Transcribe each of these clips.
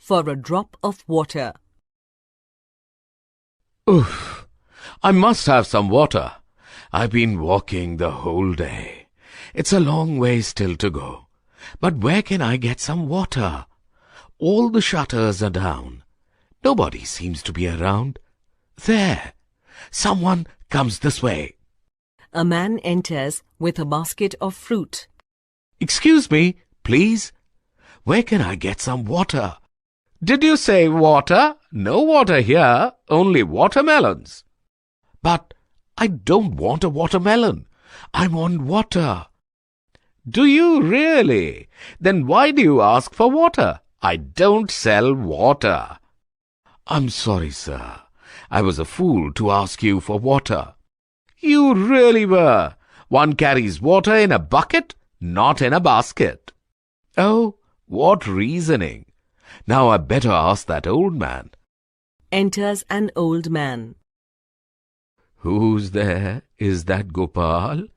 for a drop of water. Oof! I must have some water. I've been walking the whole day. It's a long way still to go. But where can I get some water? All the shutters are down. Nobody seems to be around. There! Someone comes this way. A man enters with a basket of fruit. Excuse me, please. Where can I get some water? Did you say water? No water here, only watermelons. But I don't want a watermelon. I want water. Do you really? Then why do you ask for water? I don't sell water. I'm sorry, sir. I was a fool to ask you for water. You really were. One carries water in a bucket, not in a basket. Oh, what reasoning! Now I better ask that old man. Enters an old man. Who's there? Is that Gopal?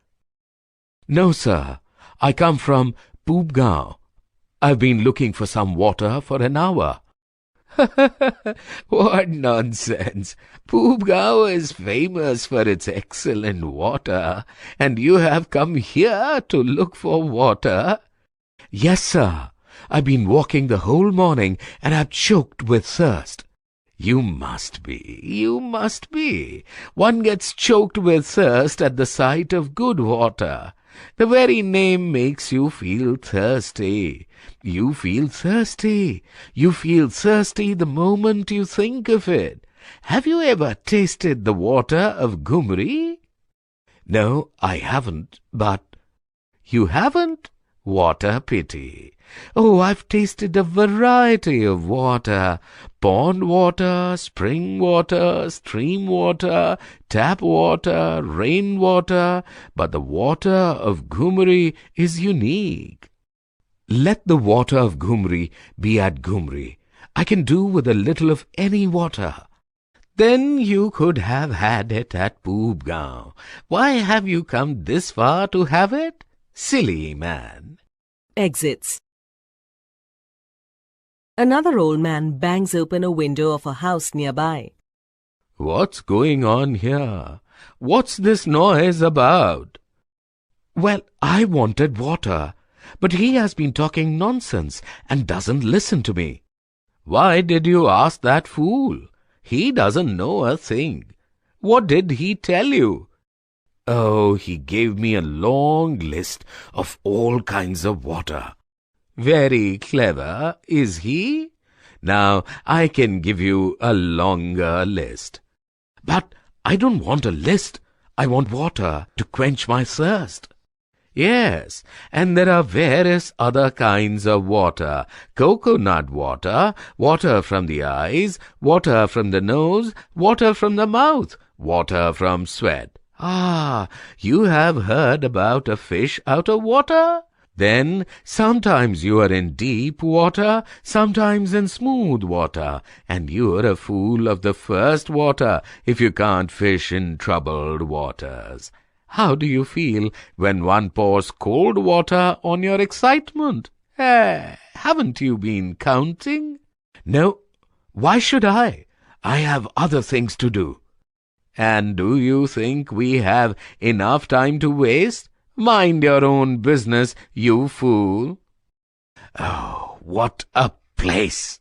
No, sir. I come from Poopgaon. I've been looking for some water for an hour. What nonsense! Poopgaon is famous for its excellent water, and you have come here to look for water? Yes, sir. I've been walking the whole morning, and I've choked with thirst. You must be. One gets choked with thirst at the sight of good water. The very name makes you feel thirsty. You feel thirsty. You feel thirsty the moment you think of it. Have you ever tasted the water of Ghumri? No, I haven't, but... You haven't? What a pity. Oh, I've tasted a variety of water. Pond water, spring water, stream water, tap water, rain water, but the water of Ghumri is unique. Let the water of Ghumri be at Ghumri. I can do with a little of any water. Then you could have had it at Poopgaon. Why have you come this far to have it? Silly man. Exits. Another old man bangs open a window of a house nearby. What's going on here? What's this noise about? Well, I wanted water, but he has been talking nonsense and doesn't listen to me. Why did you ask that fool? He doesn't know a thing. What did he tell you? Oh, he gave me a long list of all kinds of water. Very clever, is he? Now I can give you a longer list. But I don't want a list. I want water to quench my thirst. Yes, and there are various other kinds of water. Coconut water, water from the eyes, water from the nose, water from the mouth, water from sweat. Ah, you have heard about a fish out of water? Then sometimes you are in deep water, sometimes in smooth water, and you're a fool of the first water if you can't fish in troubled waters. How do you feel when one pours cold water on your excitement? Haven't you been counting? No, why should I? I have other things to do. And do you think we have enough time to waste? Mind your own business, you fool. Oh, what a place!